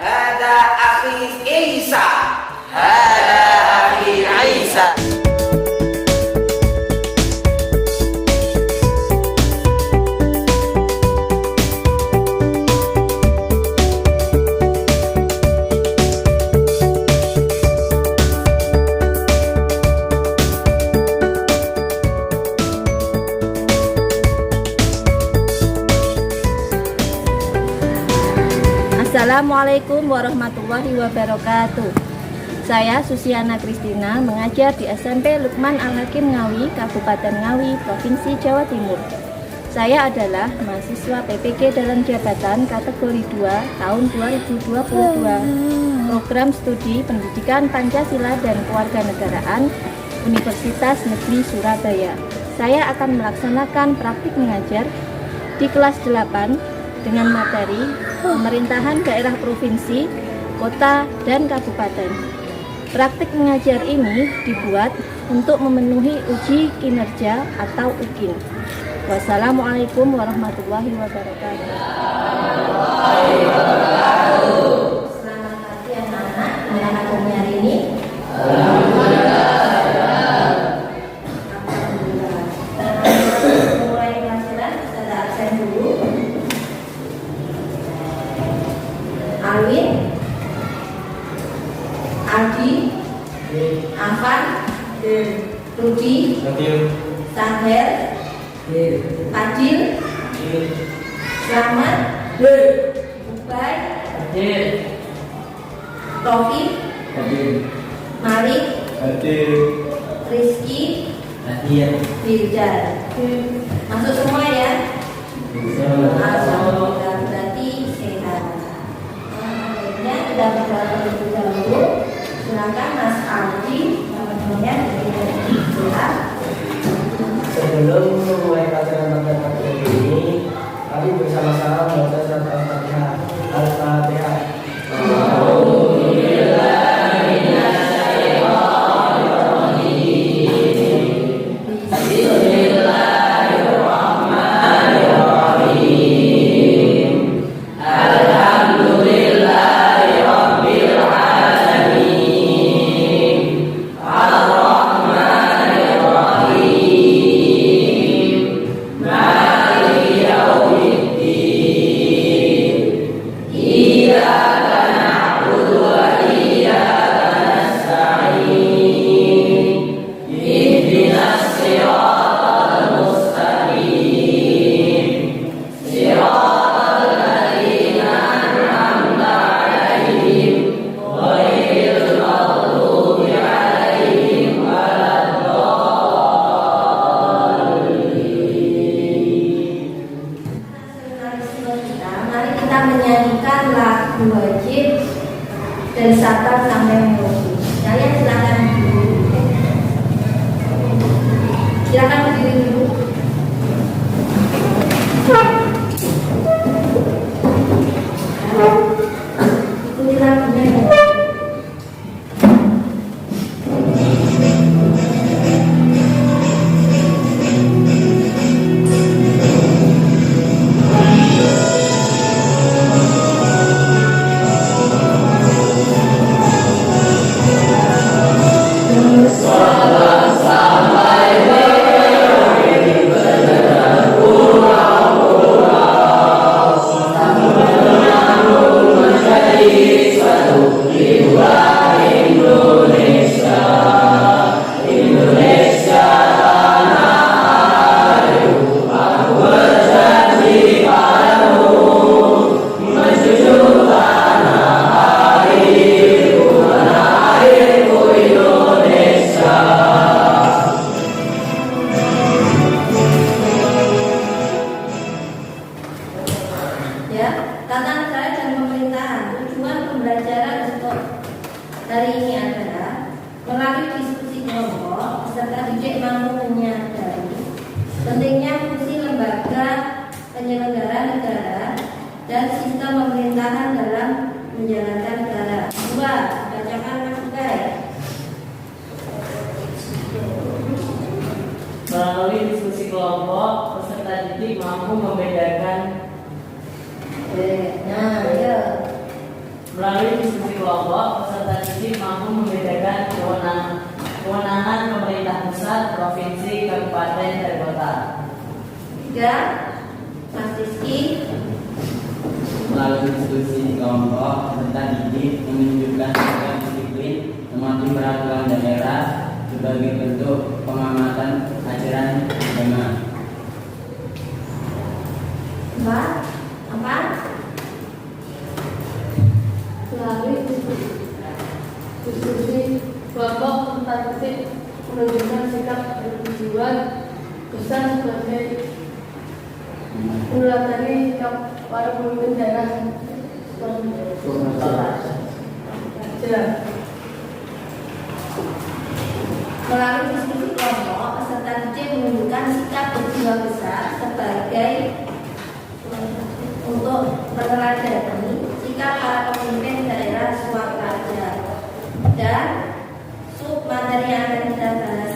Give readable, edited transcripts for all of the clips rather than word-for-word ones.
Hada akhi Isa. Hada akhi Isa. Assalamualaikum warahmatullahi wabarakatuh. Saya Susiana Kristina mengajar di SMP Lukman Al-Hakim Ngawi, Kabupaten Ngawi, Provinsi Jawa Timur. Saya adalah mahasiswa PPG dalam jabatan kategori 2 tahun 2022, program studi Pendidikan Pancasila dan Kewarganegaraan Universitas Negeri Surabaya. Saya akan melaksanakan praktik mengajar di kelas 8 dengan materi pemerintahan daerah provinsi, kota, dan kabupaten. Praktik mengajar ini dibuat untuk memenuhi uji kinerja atau UKIN. Wassalamualaikum warahmatullahi wabarakatuh. Selamat pagi anak-anak. Gimana kabarnya hari ini? Mulai pelajaran secara absen dulu. Alwin, Aldi, Afan, Rudi, Sahel, Adil, Selamat, Ubay, Taufik, Malik, Rizky, Firjan. Masuk semua ya. Alhamdulillah, berarti sehat. Sudah berjalan terlebih dahulu. Silakan Mas Aldi, teman-temannya silakan. Sebelum memulai pelajaran matematika ini, kami bersama-sama membaca surat Al-Fatihah. Al-Fatihah. Dari Sabang sampai Merauke. Saya silakan dulu. Silakan berdiri dulu. Ikuti lagunya ya. Tata negara dan pemerintahan. Tujuan pembelajaran untuk hari ini adalah melalui diskusi kelompok peserta didik mampu menyadari pentingnya fungsi lembaga penyelenggara negara dan sistem pemerintahan dalam menjalankan negara. 2. Bacakan Mas Ubay. Melalui diskusi kelompok, peserta didik mampu membedakan Nah, ya. Melalui diskusi kelompok, peserta didik mampu membedakan kewenangan pemerintah pusat, provinsi, kabupaten, dan kota. 3. Mas Rizky. Melalui diskusi kelompok, peserta didik menunjukkan sikap disiplin mematuhi peraturan daerah sebagai bentuk pengamatan ajaran agama. 4. Melalui diskusi kelompok tentang titik menunjukkan sikap bertujuan besar sebagai meneladani sikap para pemimpin daerah Melalui diskusi kelompok, peserta didik menunjukkan sikap berjiwa besar sebagai untuk meneladani sikap para pemimpin daerah swakaja. Dan submateri yang akan kita bahas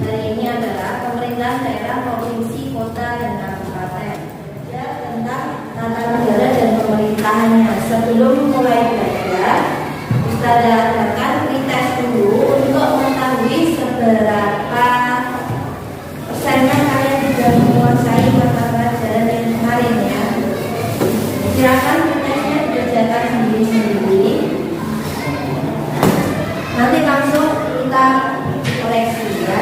hari ini adalah pemerintah daerah, provinsi, kota, dan kabupaten. Ya, tentang tata negara dan pemerintahannya. Sebelum mulai belajar, Ustazah adakan pretest dulu untuk mengetahui seberapa persennya kalian sudah menguasai mata pelajaran yang kemarin ya. Silakan pretestnya dikerjakan sendiri-sendiri. Nanti langsung kita koreksi ya.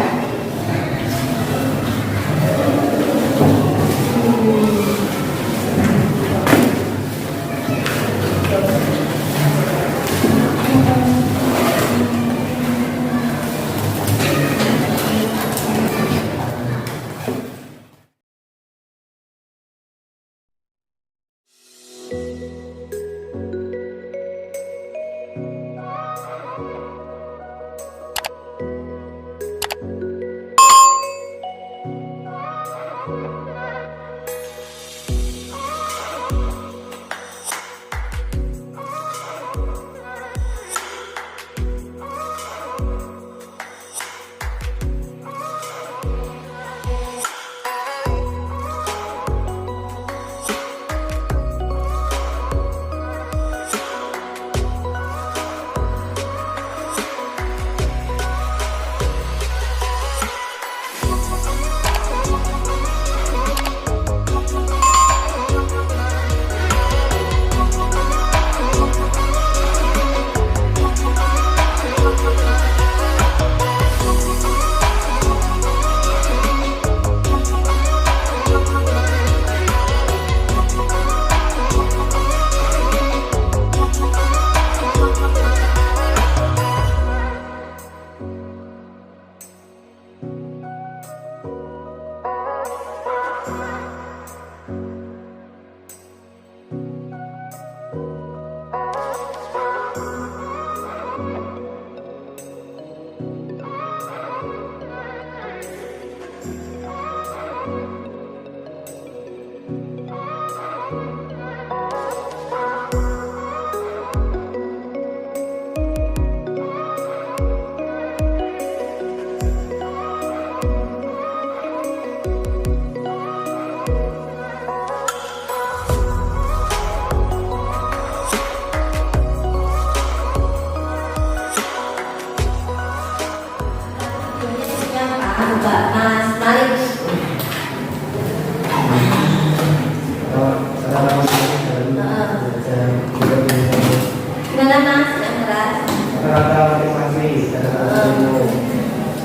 Gimana Mas yang keras? Kata-kata motivasi dalam ilmu.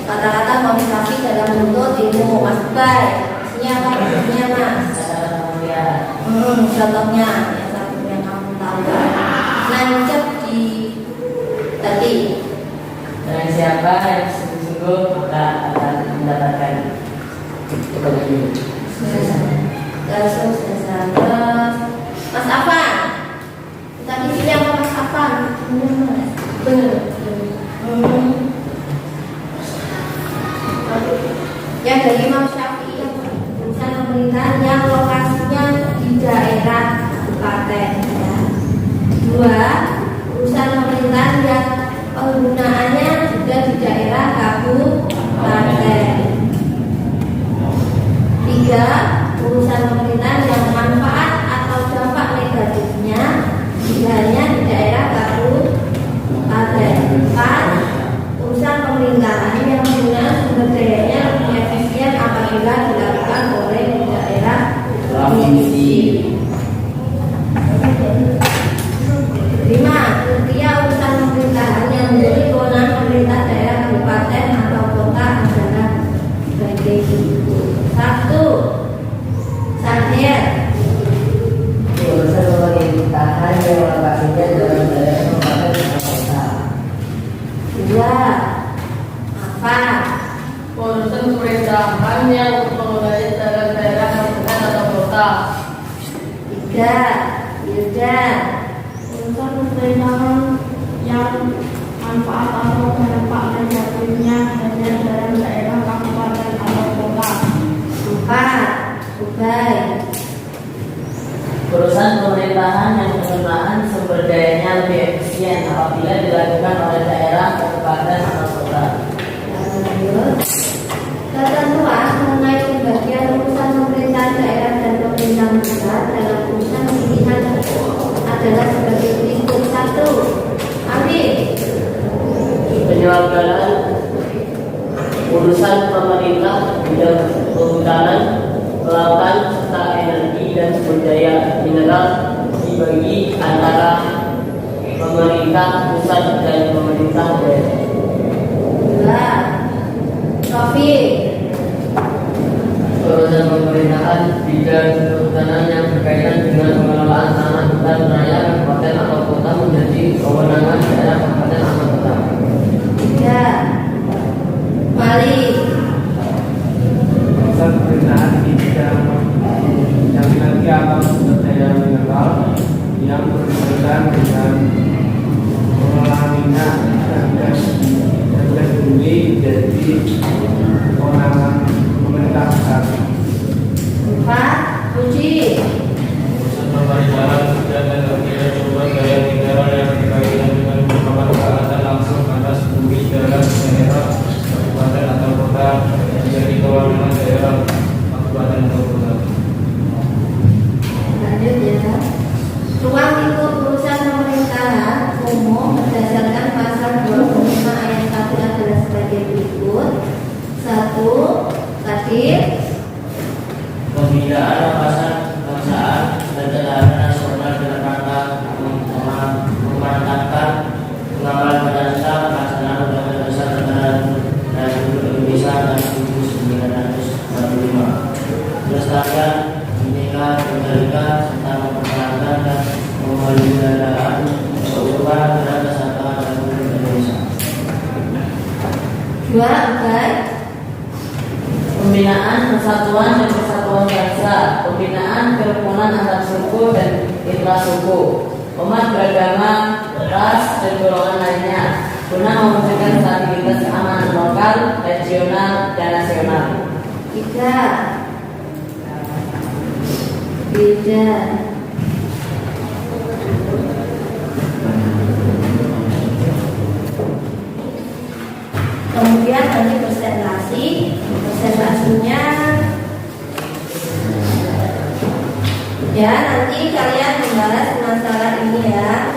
Kata-kata motivasi dalam bentuk ilmu. Mas Bay, maksudnya apa? Maksudnya Mas? Contohnya yang satu yang kamu tahu. Nancep di tadi. Dan siapa yang sungguh-sungguh maka akan mendapatkan. Terus Mas Afan. Tadi sini apa Mas Afan? Benar. Ya dari Imam Syafi'i urusan pemerintahan yang lokasinya di daerah kabupaten. Ya. 2. Urusan pemerintahan yang penggunaannya juga di daerah kabupaten. 3. Urusan pemerintahan yang manfaat atau dampak negatif 5. Setiap urusan pemerintahan yang menjadi kewenangan pemerintah daerah, kabupaten atau kota adalah sebagai berikut. 1. Sadar. Urusan pemerintahan yang lokasinya dalam daerah kabupaten atau kota. 2. Apa? Urusan pemerintahan yang mengenai dalam daerah kabupaten atau kota. 3. Yuda. Urusan pemerintahan yang manfaat atau dampak negatifnya hanya dalam daerah kabupaten atau kota. 4. Ubay. Urusan pemerintahan yang penggunaan sumber dayanya lebih efisien apabila dilakukan oleh daerah, kabupaten, atau kota. Lanjut. Ketentuan mengenai pembagian urusan pemerintahan daerah dan pemerintahan pusat dalam urusan pilihan adalah sebagai berikut. 1. Ambil. Penyelenggaraan urusan pemerintah bidang kehutanan, kelautan, serta energi dan sumber daya mineral dibagi antara pemerintah pusat dan pemerintah daerah. 2. Taufik. Urusan pemerintahan bidang kehutanan yang berkaitan dengan pengelolaan tanah hutan raya kabupaten atau kota menjadi kewenangan daerah kabupaten atau kota. 3. Malik. Urusan pemerintahan di bidang yang energi atau sumber daya mineral yang berkaitan dengan pengelolaan minyak dan gas bumi jadi kewenangan pemerintah pusat. 4. Puji. Urusan pemerintahan dan energi dan sumber daya mineral yang berkaitan dengan pemanfaatan langsung atas bumi daerah kabupaten atau kota menjadi kewenangan daerah kabupaten atau kota. Lanjut ya. Ruang lingkup urusan pemerintahan umum berdasarkan pasal 25 ayat 1 adalah sebagai berikut. 1. Hadir. Pembinaan wawasan kebangsaan dan ketahanan nasional dalam rangka memantapkan pengawalan berdasar pelaksanaan Undang-Undang Dasar Negara Republik Indonesia tahun 1945. Melestarikan, membina, mengendalikan, serta mempertahankan dan memelihara keutuhan dan kesatuan Republik Indonesia. 2. Ubay. Pembinaan persatuan dan persatuan bangsa, pembinaan kerukunan antar suku dan intrasuku, umat beragama, ras, dan golongan lainnya, guna mewujudkan stabilitas keamanan lokal, regional, dan nasional. 3. Beda. Kemudian nanti presentasinya ya, nanti kalian membahas masalah ini ya.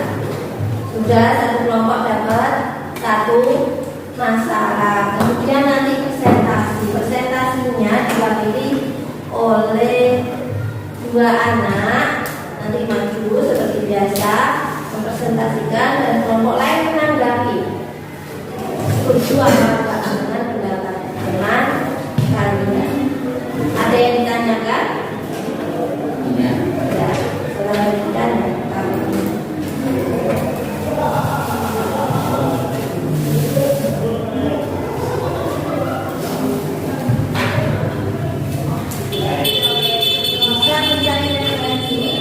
Sudah satu kelompok dapat satu masalah. Kemudian nanti presentasinya diwakili oleh 2 anak, nanti maju seperti biasa mempresentasikan dan kelompok lain menanggapi. Setuju apa enggak dengan pendapat teman kalian? Ada yang ditanyakan? Ya. Ya, silahkan ditanya. Bisa mencari referensi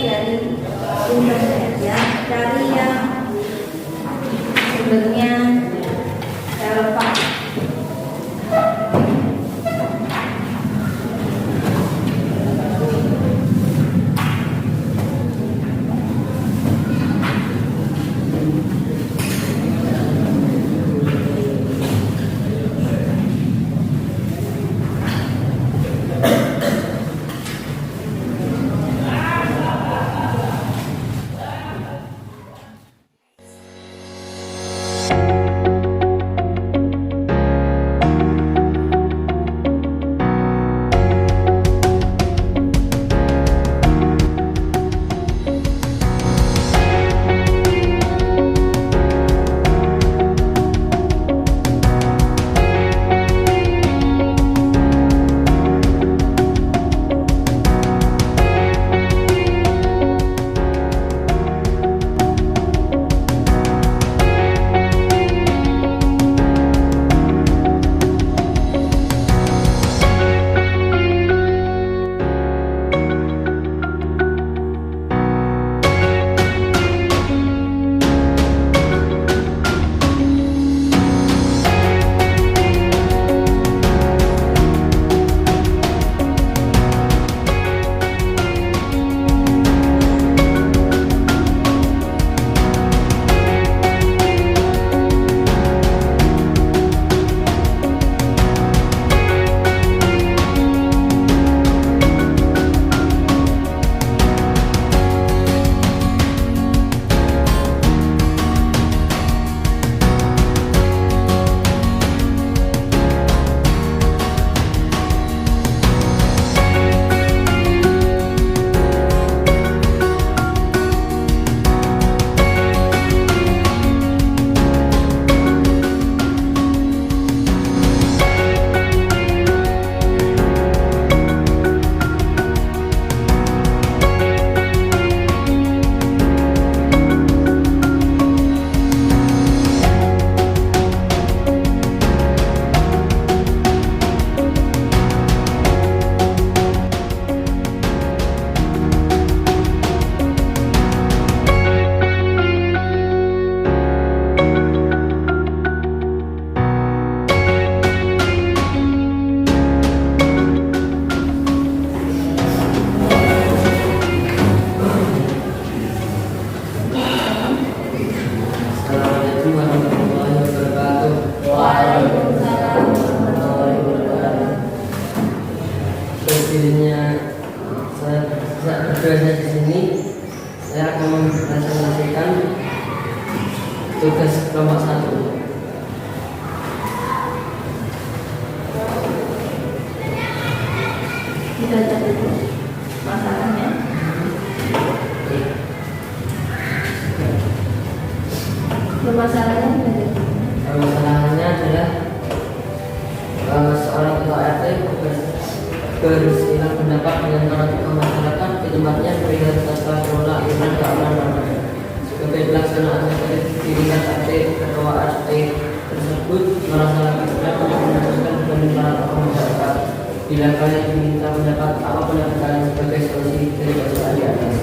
mempresentasikan tugas kelompok 1. Kita baca dulu masalahnya. Permasalahannya gimana? Permasalahannya adalah seorang ketua RT bersilang pendapat dengan para tokoh masyarakat di tempatnya perihal tata kelola iuran keamanan warga. Sebagai pelaksanaan tugas dirikan RT, ketua RT tersebut merasa lebih berat untuk mendapatkan dibanding para tokoh masyarakat. Bila kalian diminta pendapat, apa pendapat kalian sebagai solusi dari persoalan di atas?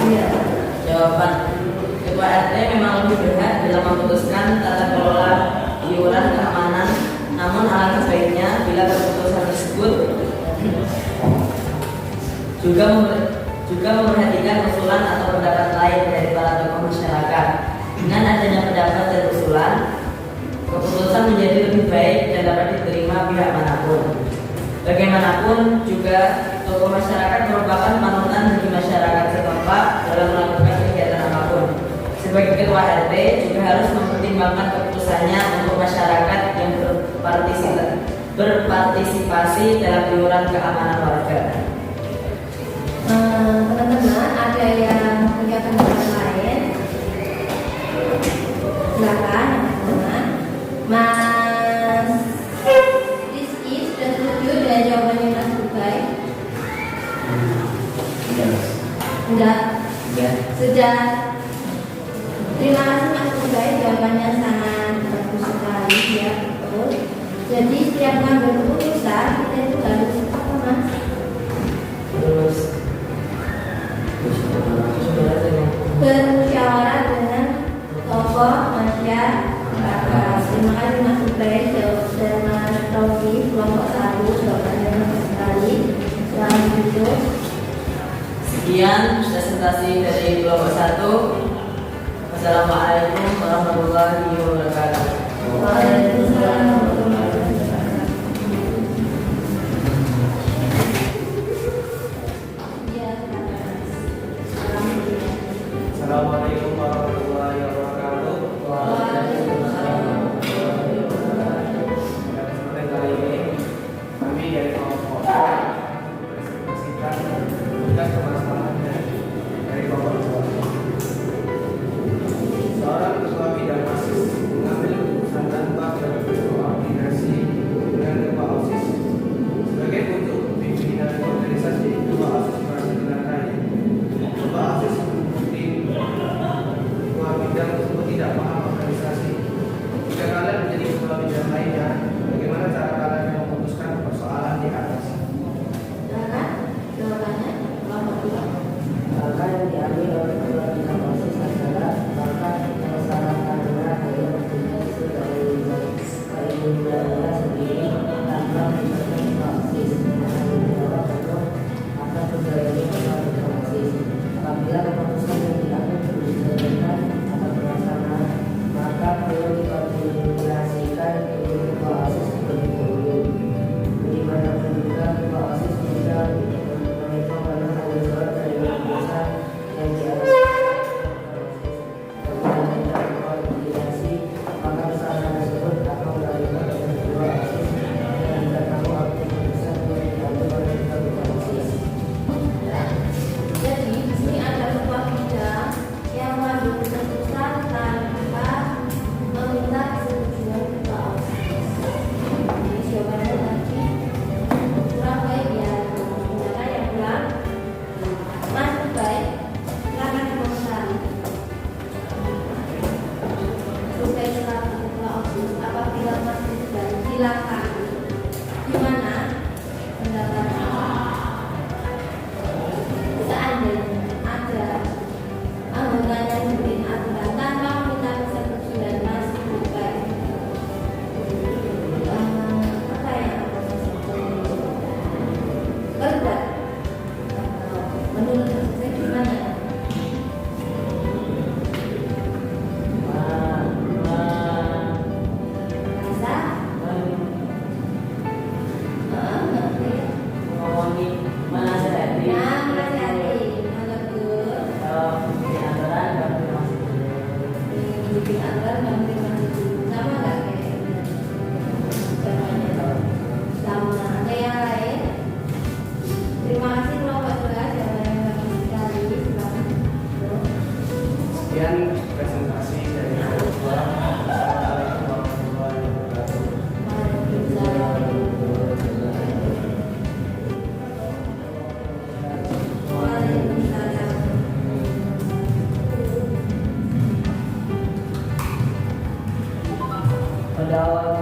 Iya. Jawaban, Ketua RT memang lebih berhak dalam memutuskan tata kelola iuran keamanan. Namun alangkah baiknya bila keputusan tersebut juga memperhatikan usulan atau pendapat lain dari para tokoh masyarakat. Dengan adanya pendapat dan usulan, keputusan menjadi lebih baik dan dapat diterima pihak manapun. Bagaimanapun juga tokoh masyarakat merupakan panutan bagi masyarakat setempat dalam melakukan kegiatan apapun. Sebagai ketua RT juga harus mempertimbangkan keputusannya untuk masyarakat yang berpartisipasi dalam iuran keamanan warga. Teman-teman, ada yang punya pendapat lain? Silakan, teman-teman. Mas Rizky sudah setuju dengan jawabannya Mas Dubai? Enggak. Sudah. Terima kasih Mas Dubai, jawabannya sangat bagus sekali, ya betul. Jadi setiap mengambil keputusan kita itu harus apa Mas? Terus Bermusyawarah dengan tokoh masyarakat. Terima kasih Mas Dubai dan Mas Rofi kelompok 1 jawabannya bagus sekali. Selamat itu. Sekian presentasi dari kelompok 1. Wassalamualaikum warahmatullahi wabarakatuh. Waalaikumsalam warahmatullahi wabarakatuh. Ya, Assalamualaikum warahmatullahi wabarakatuh. Pada kesempatan kali ini kami dari kelompok presentasikan tugas permasalahan dari kelompok 2. Seorang ketua bidang OSIS mengambil keputusan tanpa berkoordinasi dengan ketua OSIS. Sebagai bentuk pimpinan organisasi, ketua OSIS merasa dilarang. Ketua OSIS membukti ketua bidang tersebut tidak paham organisasi. Jika kalian menjadi ketua bidang lainnya, bagaimana cara kalian memutuskan persoalan di atas? Silakan jawabannya kelompok 2. Maka yang diambil oleh ketua bidang OSIS adalah maka melaksanakannya dari organisasi dari budaya sendiri tanpa melibatkan ketua OSIS. Menanggung jawab penuh atas budaya ini ketua bidang OSIS. Apabila keputusan yang diambil berdasarkan atau pelaksanaan, maka perlu dikoordinasikan dengan ketua OSIS terlebih dahulu. Bagaimanapun juga ketua OSIS bisa menemukan tanggung jawab dari keputusan yang diambil. Koordinasi, maka kesalahan tersebut akan melakukan ketua OSIS dan tidak tahu arti keputusan yang diambil oleh ketua OSIS. Jadi di sini ada ketua bidang yang mengambil keputusan tanpa meminta persetujuan ketua OSIS. Jadi jawabannya tadi kurang baik ya. Silakan yang kurang. Mas baik, silakan dikomentari. Sebagai selaku ketua OSIS, apabila Mas baik silakan. Gimana pendapatnya? Seandainya ada anggota yang bikin aturan tanpa meminta persetujuan Mas Bukai, apa yang akan berbuat? Menurut saya gimana? Rasa? Ngerti? Ngomongin menasehati. Nah, menasehati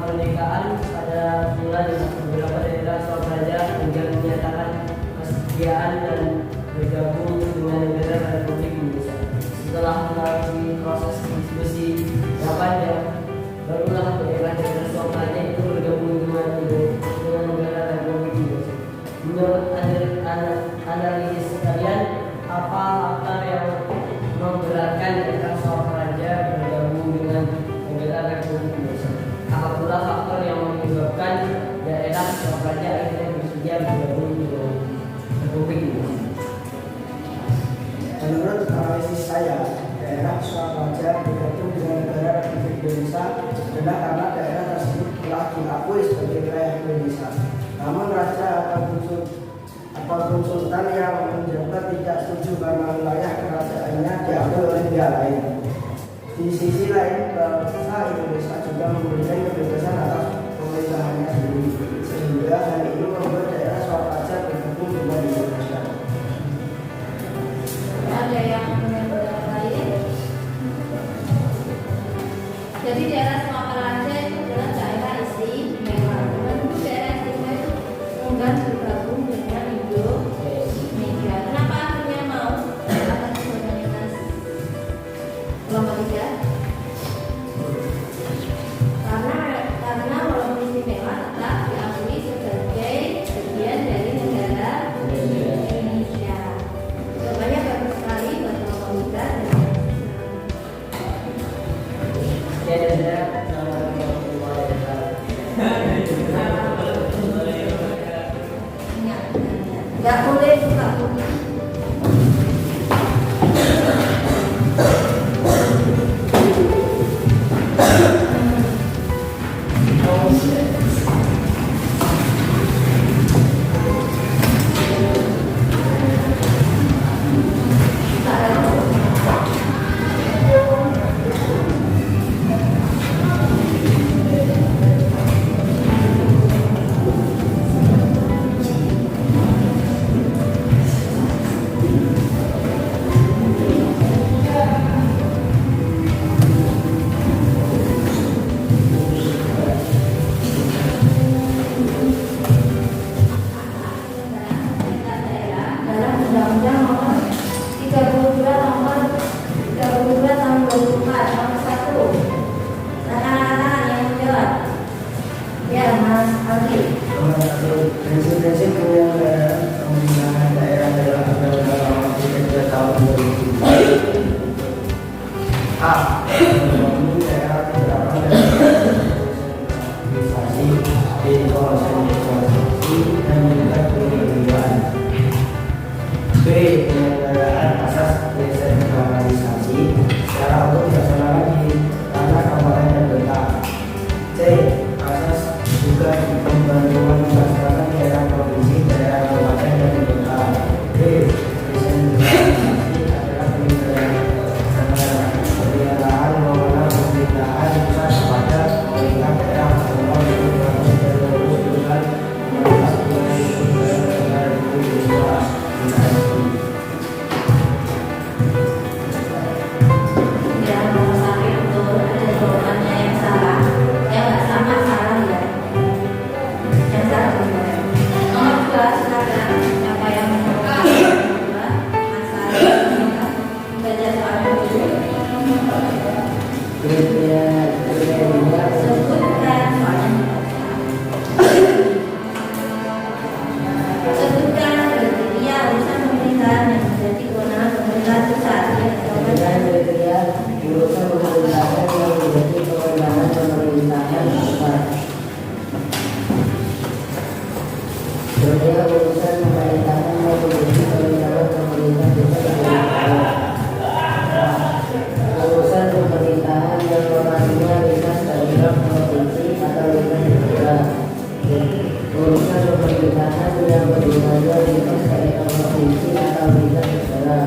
kemerdekaan pada bulan beberapa daerah swasta juga menyatakan kesediaan dan bergabung dengan negara Republik Indonesia. Setelah melalui proses diskusi yang panjang, barulah daerah-daerah swasta itu bergabung dengan negara Republik Indonesia. Menurut analisis kalian, apa faktor yang memberatkan daerah swasta bergabung dengan negara Republik Indonesia? Apa pula faktor yang menyebabkan daerah swasta akhirnya bersedia bergabung dengan Republik Indonesia? Menurut analisis saya, daerah swasta bergabung dengan negara Republik Indonesia adalah karena daerah tersebut telah diakui sebagai wilayah Indonesia. Namun raja atau sultan yang menjabat tidak setuju karena wilayah kerajaannya diambil oleh pihak lain. Di sisi lain, bangsa Indonesia juga memberikan kebebasan atas pemerintahannya sendiri, sehingga hal ini membuat daerah swasta bergabung dengan Indonesia. Ada yang menyampaikan lain? Jadi daerah Sumatera Raja itu adalah daerah istimewa. Tentu daerah istimewa itu enggan bergabung dengan Indonesia. Kenapa akhirnya mau atas solidaritas kelompok tiga? Karena walaupun istimewa tetap diakui sebagai bagian dari negara Indonesia. Jawabannya bagus sekali buat kelompok tiga. Nggak boleh suka putih. Dalam Undang-Undang Nomor 32 Tahun 2004 Nomor 1. Anak-anak yang menjawab. Ya, Mas Aldi. Prinsip-prinsip penyelenggaraan pembinaan daerah dalam Undang-Undang 33 Tahun 2004. A. Membangun daerah terdapat dari desentralisasi, dekonsentrasi, dan juga kewibawaan. B. Penyelenggaraan asas desentralisasi secara untuk dilaksanakan di tanah kabupaten dan kota. C. Asas juga pembangunan melaksanakan daerah provinsi, daerah kabupaten dan kota. D. Desentralisasi adalah penyelenggaraan wewenang pemerintahan pusat kepada pemerintah daerah atau pemerintah dan mewujudkan pemerintah negara Republik Indonesia. Ya, nomor 1 itu ada jawabannya yang salah. Yang nggak sama salah ya. Yang salah benar. Nomor 2 silakan. Siapa yang mau masalah baca soalnya dulu. Sebutkan soalnya. Sebutkan kriteria urusan pemerintahan yang menjadi kewenangan pemerintah pusat. Dan kriteria urusan pemerintahan yang menjadi kewenangan pemerintahan pusat. Kriteria urusan pemerintahan yang menjadi kewenangan pemerintah pusat. Urusan pemerintahan yang lokasinya lintas daerah provinsi atau lintas negara. Urusan pemerintahan yang berwilayah lintas daerah provinsi atau lintas negara.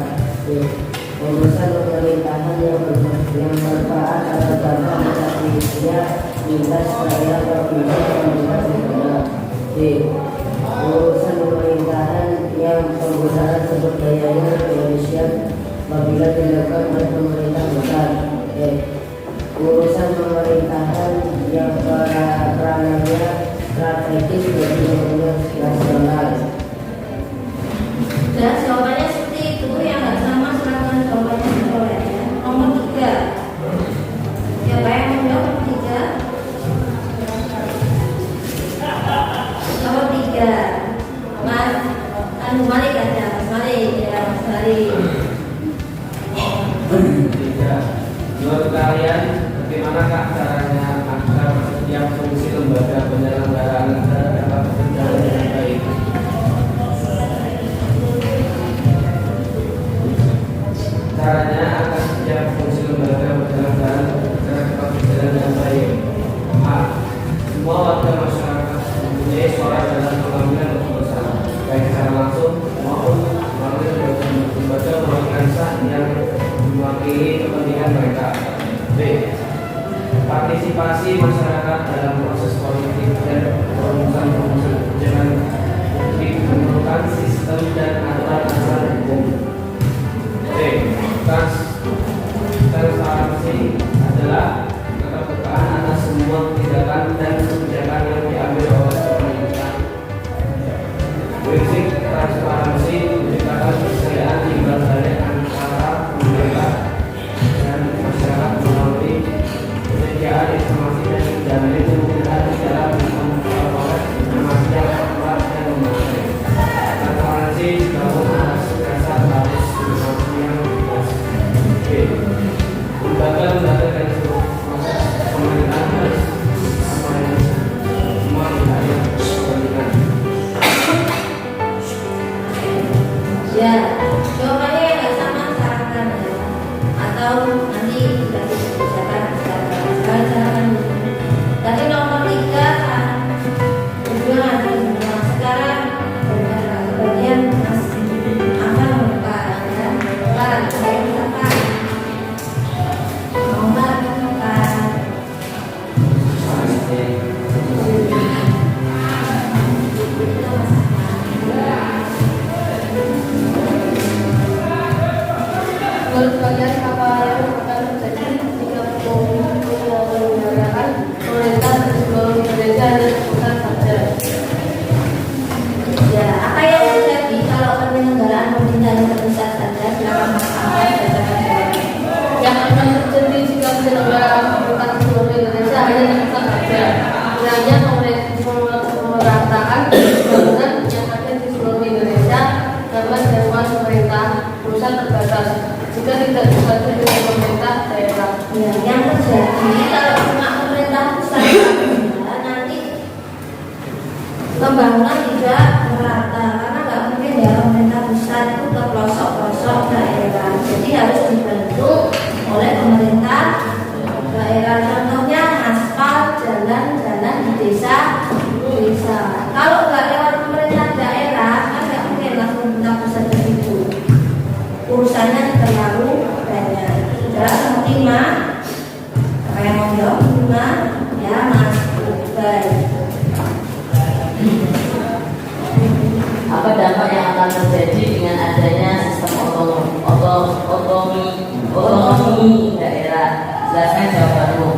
Urusan pemerintahan yang bermanfaat atas bangsa dan Indonesia lintas daerah provinsi atau lintas negara. D. Urusan pemerintahan yang penggunaan sumber dayanya Indonesia apabila dilakukan oleh pemerintah pusat. urusan pemerintahan yang peranannya strategis bagi pembangunan nasional. Dan jawabannya seperti itu, yang nggak sama silakan jawabannya diperoleh ya. Nomor 3. Siapa yang menjawab nomor 3? Nomor 3. Mas Malik aja, Mas Malik ya, Mas Malik. Tiga. Menurut kalian, bagaimanakah caranya agar setiap fungsi lembaga penyelenggaraan negara dapat berjalan dengan baik? Caranya agar setiap fungsi lembaga penyelenggaraan negara dapat berjalan dengan baik. A. Semua warga masyarakat mempunyai suara dalam pengambilan keputusan, baik secara langsung maupun melalui lembaga organisasi yang mewakili kepentingan mereka. B. Partisipasi masyarakat dalam proses politik dan perumusan kebijakan publik memerlukan sistem dan aturan hukum. C. Transparansi adalah keterbukaan atas semua tindakan dan kebijakan yang diambil oleh pemerintah. Prinsip transparansi menciptakan kepercayaan timbal balik antara pemerintah dan masyarakat melalui penyediaan informasi dan menjamin kemungkinan di dalam memperoleh informasi yang akurat dan memadai. Transparansi dibangun atas dasar basis informasi yang jelas. B. Lembaga-lembaga dan seluruh proses pemerintahan harus semua wilayah kepentingan. Ya, jawabannya yang nggak sama sarankan ya. Atau nanti kita bicarakan sekarang. Tapi nomor 3 hubungan sekarang bagian Mas akan membuka ya. Bukan saya bukan. Nomor 4. Menurut kalian apa yang akan terjadi jika penyelenggaraan pemerintah di seluruh Indonesia dan bukan saja? Ya, apa yang terjadi kalau penyelenggaraan pemerintahan terpusat saja? Silakan Mas Ahmad bacakan jawabannya. Yang akan terjadi jika penyelenggaraan pemerintah di seluruh Indonesia hanya di pusat saja. Kiranya pemerataan pembangunan yang ada di seluruh Indonesia dapat jangkauan pemerintah pusat terbatas. Jika tidak dibantu dengan pemerintah daerah. Ya, yang terjadi kalau cuma pemerintah pusat nanti pembangunan tidak merata karena nggak mungkin ya pemerintah pusat itu ke pelosok-pelosok daerah. Jadi harus dibantu oleh pemerintah daerah. Contohnya aspal jalan-jalan di desa. Kalau nggak lewat pemerintah daerah kan nggak mungkin langsung pemerintah pusat ke situ. Urusannya terlalu banyak. Sudah nomor 5. Apa yang mau jawab 5? Ya Mas Baik. Apa dampak yang akan terjadi dengan adanya sistem otonomi daerah? Jelaskan jawabanmu.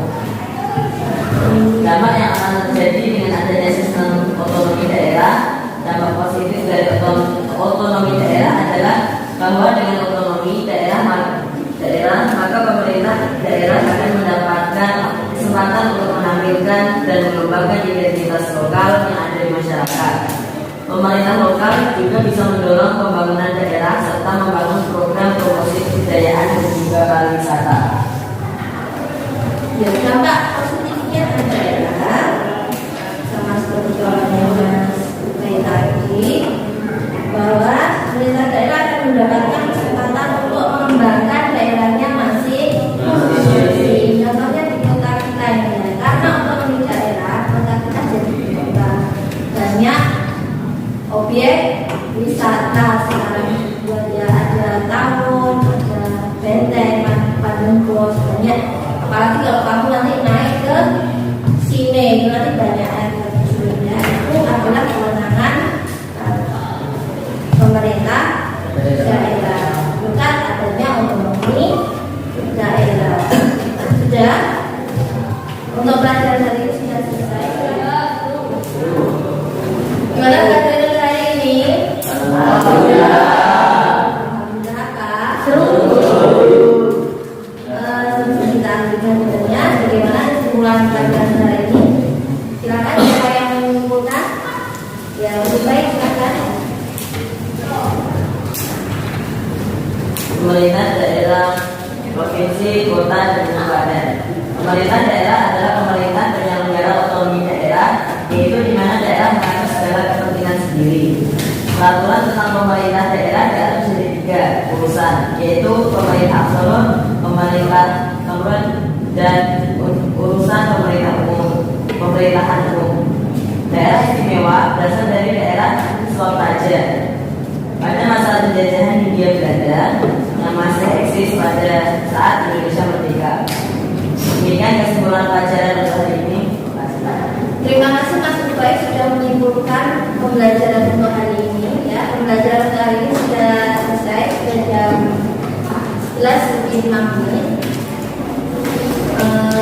Dampak yang akan terjadi dengan adanya sistem otonomi daerah, dampak positif dari otonomi daerah adalah bahwa dengan otonomi daerah maka pemerintah daerah akan mendapatkan kesempatan untuk menampilkan dan mengembangkan identitas lokal yang ada di masyarakat. Pemerintah lokal juga bisa mendorong pembangunan daerah serta membangun program promosi kebudayaan dan juga pariwisata. Ya, dampak positifnya adalah sama seperti jawabannya Mas Baik tadi, bahwa pemerintah daerah akan mendapatkan kesempatan untuk mengembangkan daerahnya masing-masing. Contohnya di kota kita ini, karena otonomi daerah, kota kita jadi kota banyak objek wisata sekarang. Ya, ada tahun, ada benteng, Panengkos, banyak. Apalagi kalau kamu nanti naik ke sini, nanti banyak air terjunnya. Itu adalah kewenangan pemerintah daerah, bukan adanya otonomi daerah. Sudah pemerintah daerah, provinsi, kota, dan kabupaten. Pemerintah daerah adalah pemerintah penyelenggara otonomi daerah, yaitu di mana daerah mengatur segala kepentingan sendiri. Peraturan tentang pemerintah daerah diatur menjadi 3 urusan, yaitu pemerintah absolut, pemerintah temporer, dan urusan pemerintah umum, pemerintahan umum. Daerah istimewa berasal dari daerah Suap Raja. Pada masa penjajahan Hindia Belanda yang masih eksis pada saat Indonesia merdeka. Demikian kesimpulan pelajaran untuk hari ini. Terima kasih Mas Ubay sudah menyimpulkan pembelajaran untuk hari ini. Ya, pembelajaran untuk hari ini sudah selesai, sudah jam 11:05.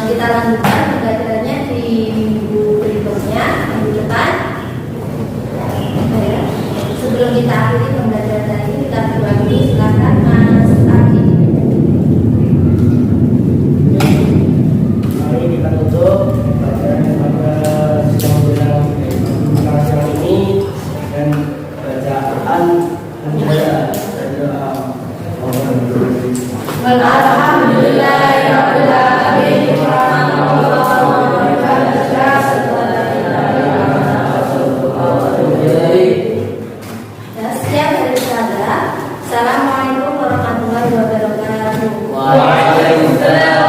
Kita lanjutkan pembelajarannya di minggu berikutnya, minggu depan. Ya. Sebelum kita akhiri pembelajaran hari ini, kita berbagi. Silakan Mas Aki. Mari kita tutup pelajaran yang pada sedang pelajaran ini dan bacaan membaca dan doa. Assalamualaikum warahmatullahi wabarakatuh. Waalaikumsalam.